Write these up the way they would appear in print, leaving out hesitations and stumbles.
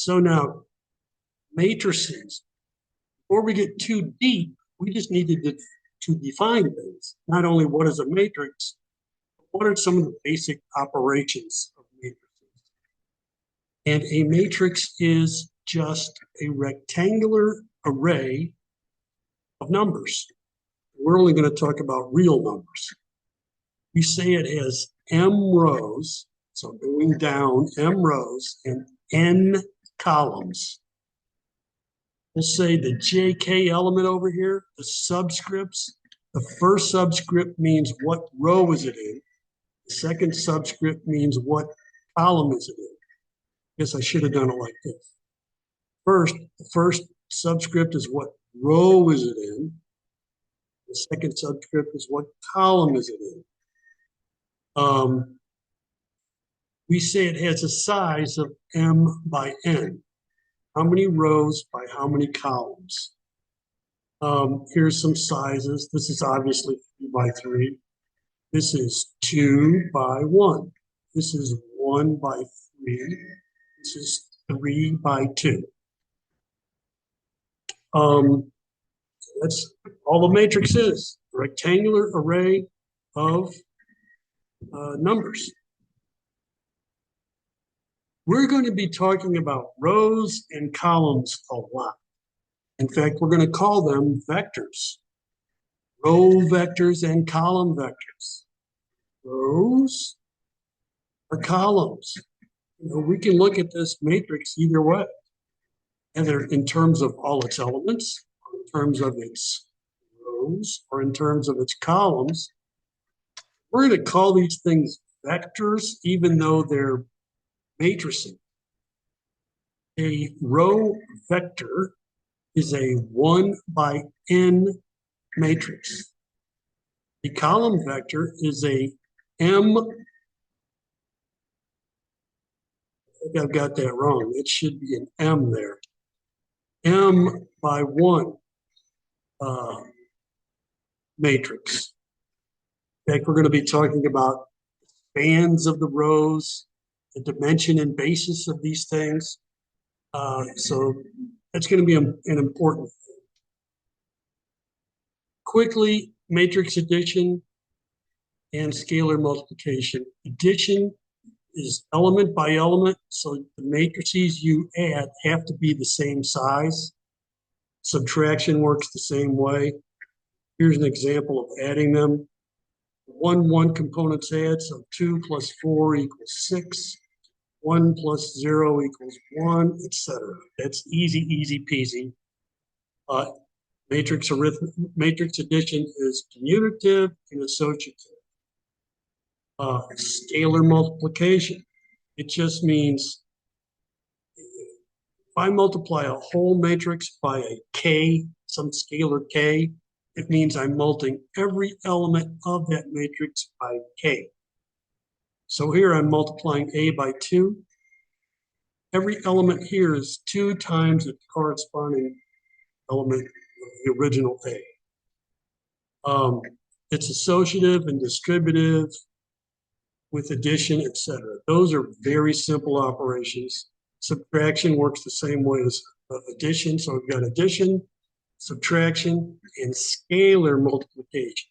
So now, matrices. Before we get too deep, we just needed to define things. Not only what is a matrix, but what are some of the basic operations of matrices. And a matrix is just a rectangular array of numbers. We're only going to talk about real numbers. We say it has m rows, so going down m rows and n columns. We'll say the JK element over here, the subscripts. The first subscript means what row is it in. The second subscript means what column is it in. I guess I should have done it like this. The first subscript is what row is it in. The second subscript is what column is it in. We say it has a size of m by n. How many rows by how many columns? Here's some sizes. This is obviously 3 by 3. This is 2 by 1. This is 1 by 3. This is 3 by 2. That's all the matrix is, a rectangular array of numbers. We're going to be talking about rows and columns a lot. In fact, we're going to call them vectors. Row vectors and column vectors. Rows or columns. We can look at this matrix either way, either in terms of all its elements, or in terms of its rows, or in terms of its columns. We're going to call these things vectors, even though they're matrices. A row vector is a 1 by n matrix. A column vector is a m. I think I've got that wrong. It should be an m there. M by 1 matrix. In fact, we're going to be talking about spans of the rows, the dimension and basis of these things. So that's going to be an important thing. Quickly, matrix addition and scalar multiplication. Addition is element by element, so the matrices you add have to be the same size. Subtraction works the same way. Here's an example of adding them. 1 components add, so 2 plus 4 equals 6. 1 plus 0 equals 1, etc. That's easy peasy. Matrix addition is commutative and associative. Scalar multiplication. It just means if I multiply a whole matrix by a k, some scalar k, it means I'm multiplying every element of that matrix by k. So here I'm multiplying a by 2. Every element here is 2 times the corresponding element of the original a. It's associative and distributive with addition, etc. Those are very simple operations. Subtraction works the same way as addition. So we've got addition, subtraction, and scalar multiplication.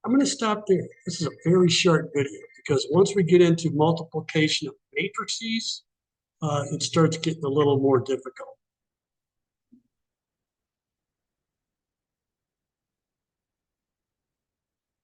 I'm going to stop there. This is a very short video because once we get into multiplication of matrices, it starts getting a little more difficult.